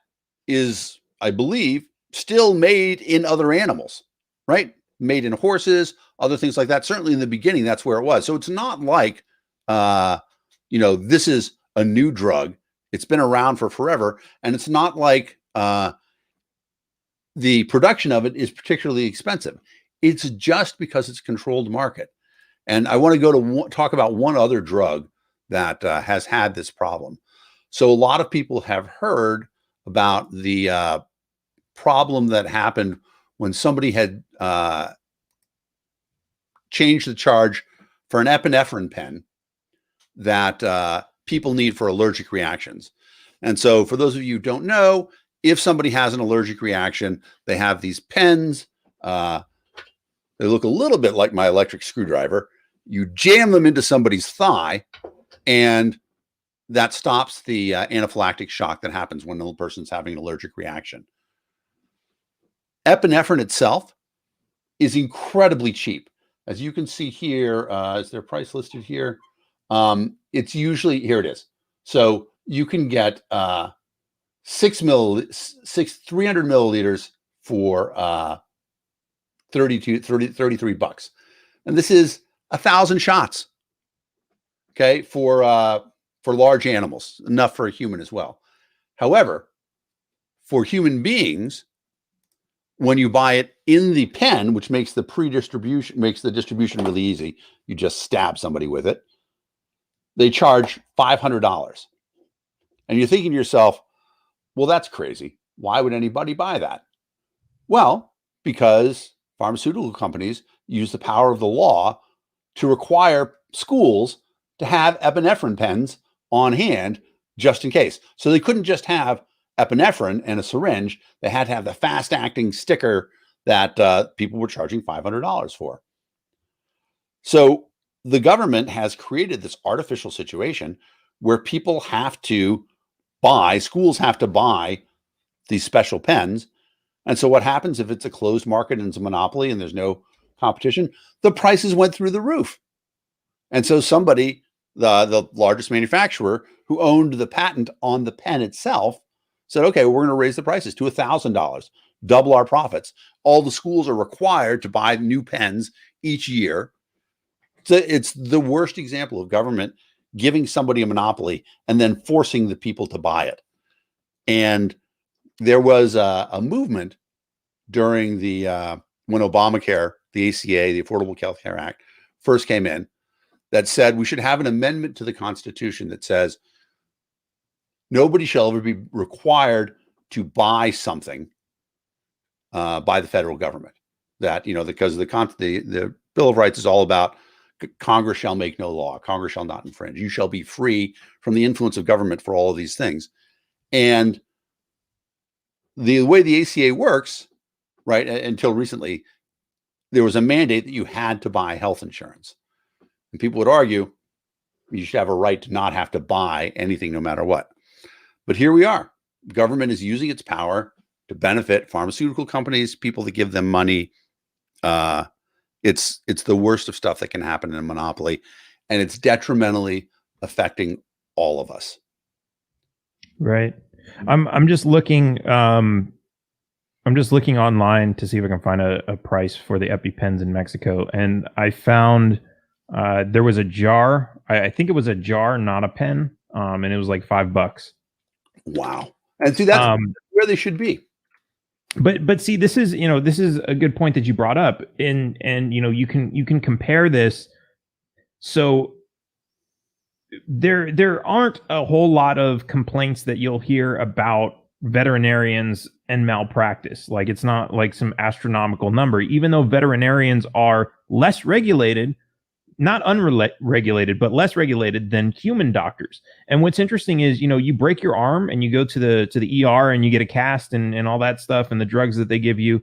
is, I believe, still made in other animals, right? Made in horses, other things like that. Certainly in the beginning, that's where it was. So it's not like, this is a new drug. It's been around for forever. And it's not like the production of it is particularly expensive. It's just because it's a controlled market. And I want to talk about one other drug that has had this problem. So a lot of people have heard about the problem that happened when somebody had changed the charge for an epinephrine pen that people need for allergic reactions. And so for those of you who don't know, if somebody has an allergic reaction, they have these pens. They look a little bit like my electric screwdriver. You jam them into somebody's thigh, and that stops the anaphylactic shock that happens when the person's having an allergic reaction. Epinephrine itself is incredibly cheap. As you can see here, is their price listed here? It's usually, here it is. So you can get 300 milliliters for 33 bucks. And this is 1,000 shots. Okay. For large animals, enough for a human as well. However, for human beings, when you buy it in the pen, which makes the distribution really easy, you just stab somebody with it, they charge $500. And you're thinking to yourself, well, that's crazy. Why would anybody buy that? Well, because pharmaceutical companies use the power of the law to require schools to have epinephrine pens on hand just in case. So they couldn't just have epinephrine and a syringe. They had to have the fast-acting sticker that people were charging $500 for. So the government has created this artificial situation where people have to schools have to buy these special pens. And so what happens if it's a closed market and it's a monopoly and there's no competition? The prices went through the roof. And so somebody, the largest manufacturer who owned the patent on the pen itself, said, okay, we're going to raise the prices to $1,000, double our profits. All the schools are required to buy new pens each year. So it's the worst example of government giving somebody a monopoly and then forcing the people to buy it. And there was a movement during the when Obamacare, the ACA, the Affordable Care Act, first came in, that said we should have an amendment to the Constitution that says nobody shall ever be required to buy something by the federal government. That, because the Bill of Rights is all about Congress shall make no law, Congress shall not infringe. You shall be free from the influence of government for all of these things. And the way the ACA works, right, until recently, there was a mandate that you had to buy health insurance. And people would argue you should have a right to not have to buy anything no matter what. But here we are. Government is using its power to benefit pharmaceutical companies, people that give them money. It's the worst of stuff that can happen in a monopoly, and it's detrimentally affecting all of us. Right. I'm just looking. I'm just looking online to see if I can find a price for the EpiPens in Mexico, and I found there was a jar. I think it was a jar, not a pen, and it was like $5. Wow. And see, that's where they should be. But see, this is a good point that you brought up, and you can compare this. So there aren't a whole lot of complaints that you'll hear about veterinarians and malpractice. Like, it's not like some astronomical number, even though veterinarians are less regulated, not unregulated, but less regulated than human doctors. And what's interesting is, you break your arm and you go to the ER and you get a cast and all that stuff and the drugs that they give you.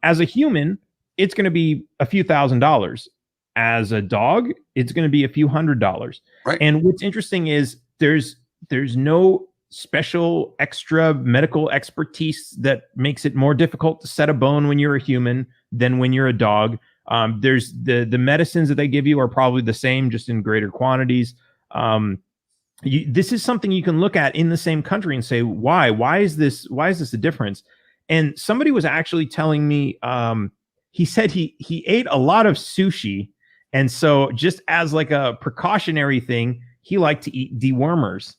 As a human, it's going to be a few $1,000s. As a dog, it's going to be a few $100s. Right. And what's interesting is there's no special extra medical expertise that makes it more difficult to set a bone when you're a human than when you're a dog. There's the medicines that they give you are probably the same, just in greater quantities. This is something you can look at in the same country and say, why is this a difference? And somebody was actually telling me, he said he ate a lot of sushi. And so just as like a precautionary thing, he liked to eat dewormers,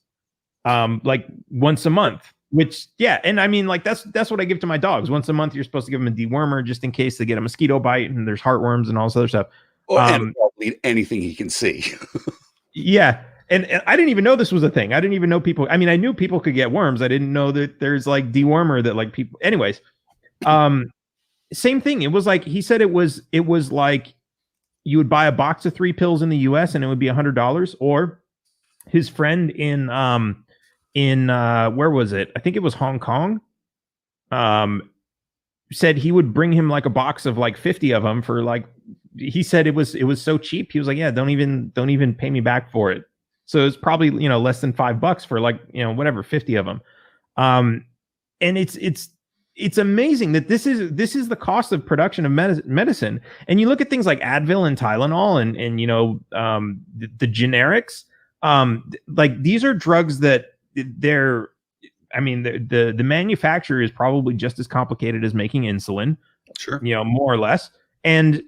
like once a month. Which, yeah, and I mean, like that's what I give to my dogs. Once a month, you're supposed to give them a dewormer just in case they get a mosquito bite and there's heartworms and all this other stuff. And eat anything he can see. Yeah, and I didn't even know this was a thing. I didn't even know people. I mean, I knew people could get worms. I didn't know that there's like dewormer that like people. Anyways, same thing. It was like he said it was like you would buy a box of 3 pills in the U.S. and it would be $100, or his friend in where was it? I think it was Hong Kong. Said he would bring him like a box of like 50 of them for like, he said it was so cheap. He was like, yeah, don't even pay me back for it. So it's probably, less than $5 for like, whatever, 50 of them. And it's amazing that this is the cost of production of medicine. And you look at things like Advil and Tylenol and the generics, like these are drugs that the manufacturer is probably just as complicated as making insulin, sure, more or less. And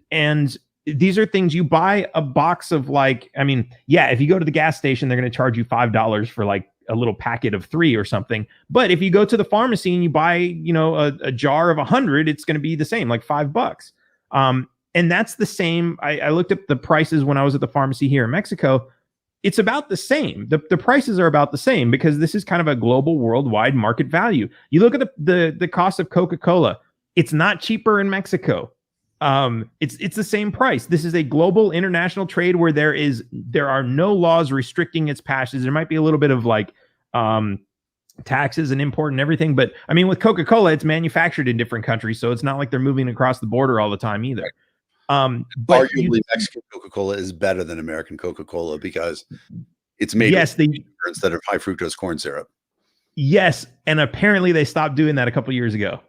these are things you buy a box of, like, I mean, yeah, if you go to the gas station, they're going to charge you $5 for like a little packet of 3 or something. But if you go to the pharmacy and you buy, a jar of 100, it's going to be the same, like $5. And that's the same. I looked up the prices when I was at the pharmacy here in Mexico. It's about the same. The prices are about the same because this is kind of a global, worldwide market value. You look at the cost of Coca-Cola. It's not cheaper in Mexico. It's the same price. This is a global international trade where there are no laws restricting its passage. There might be a little bit of like taxes and import and everything, but I mean, with Coca-Cola, it's manufactured in different countries, so it's not like they're moving across the border all the time either. But arguably, Mexican Coca-Cola is better than American Coca-Cola because it's made instead of high fructose corn syrup. Yes, and apparently they stopped doing that a couple years ago.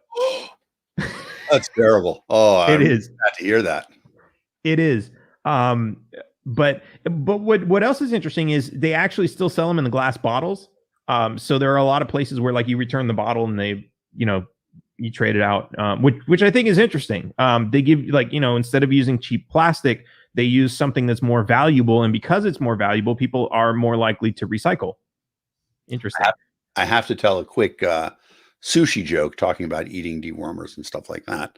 That's terrible. Oh, it is. Glad to hear that. It is. But what else is interesting is they actually still sell them in the glass bottles. So there are a lot of places where like you return the bottle and they, you trade it out, which I think is interesting. They give like, instead of using cheap plastic, they use something that's more valuable. And because it's more valuable, people are more likely to recycle. Interesting. I have to tell a quick sushi joke talking about eating dewormers and stuff like that.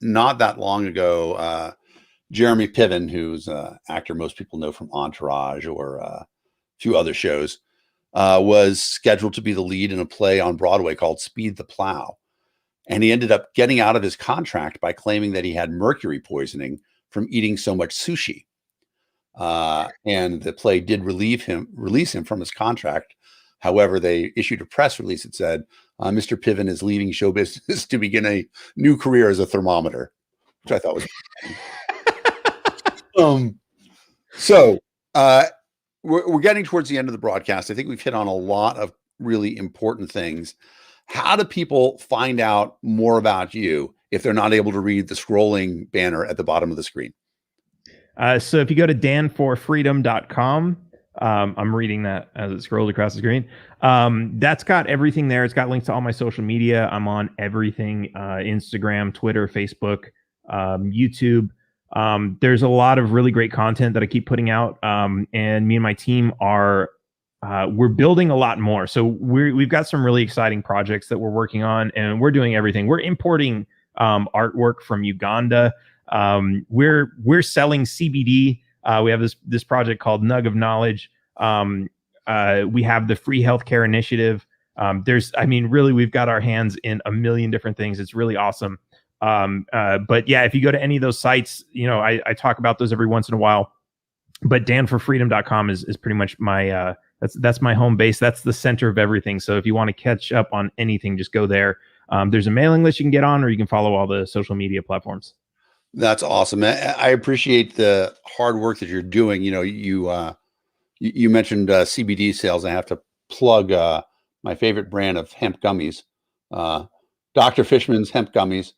Not that long ago, Jeremy Piven, who's an actor most people know from Entourage or a few other shows, was scheduled to be the lead in a play on Broadway called Speed the Plow. And he ended up getting out of his contract by claiming that he had mercury poisoning from eating so much sushi. And the play did release him from his contract. However, they issued a press release that said, Mr. Piven is leaving show business to begin a new career as a thermometer, which I thought was so we're getting towards the end of the broadcast. I think we've hit on a lot of really important things. How do people find out more about you if they're not able to read the scrolling banner at the bottom of the screen? So if you go to danforfreedom.com, I'm reading that as it scrolls across the screen. That's got everything there. It's got links to all my social media. I'm on everything, Instagram, Twitter, Facebook, YouTube. There's a lot of really great content that I keep putting out. And me and my team are, we're building a lot more. So we've got some really exciting projects that we're working on, and we're doing everything. We're importing artwork from Uganda. We're selling CBD. We have this project called Nug of Knowledge. We have the Free Healthcare Initiative. Really, we've got our hands in a million different things. It's really awesome. But yeah, if you go to any of those sites, I talk about those every once in a while. But danforfreedom.com is pretty much my that's my home base. That's the center of everything. So if you want to catch up on anything, just go there. There's a mailing list you can get on, or you can follow all the social media platforms. That's awesome. I appreciate the hard work that you're doing. You mentioned CBD sales. I have to plug my favorite brand of hemp gummies, Dr. Fishman's hemp gummies.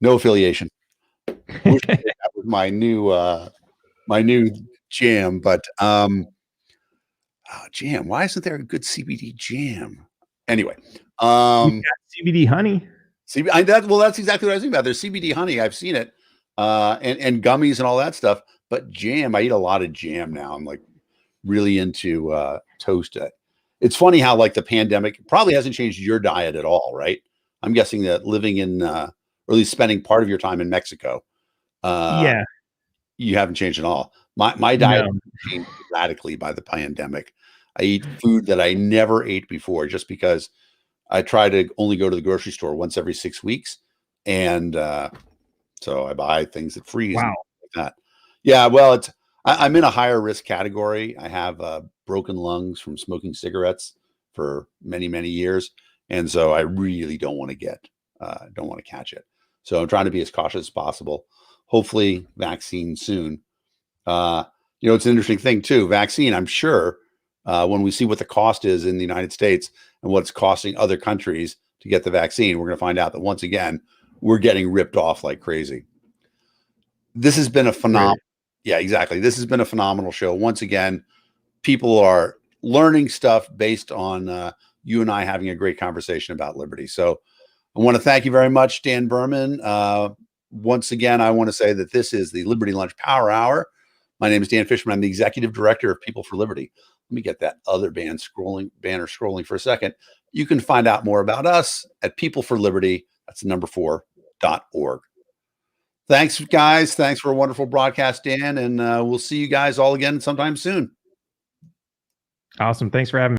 No affiliation. Wish that was my new jam, but jam. Why isn't there a good CBD jam? Anyway, CBD honey. That's exactly what I was thinking about. There's CBD honey. I've seen it, and gummies and all that stuff. But jam, I eat a lot of jam now. I'm like really into toast. It's funny how like the pandemic probably hasn't changed your diet at all, right? I'm guessing that living in, or at least spending part of your time in Mexico, Yeah, you haven't changed at all. My diet changed radically by the pandemic. I eat food that I never ate before, just because I try to only go to the grocery store once every 6 weeks. And so I buy things that freeze. Wow. And like that. Yeah, well, I'm in a higher risk category. I have broken lungs from smoking cigarettes for many, many years. And so I really don't want to catch it. So I'm trying to be as cautious as possible. Hopefully vaccine soon. It's an interesting thing too. Vaccine, I'm sure, when we see what the cost is in the United States and what it's costing other countries to get the vaccine, we're going to find out that once again, we're getting ripped off like crazy. This has been a phenomenal. Yeah, exactly. This has been a phenomenal show. Once again, people are learning stuff based on you and I having a great conversation about liberty. So I want to thank you very much, Dan Behrman. Once again, I want to say that this is the Liberty Lunch Power Hour. My name is Dan Fishman. I'm the Executive Director of People for Liberty. Let me get that other banner scrolling for a second. You can find out more about us at People for Liberty. That's the number 4.org. Thanks, guys. Thanks for a wonderful broadcast, Dan. And we'll see you guys all again sometime soon. Awesome. Thanks for having me.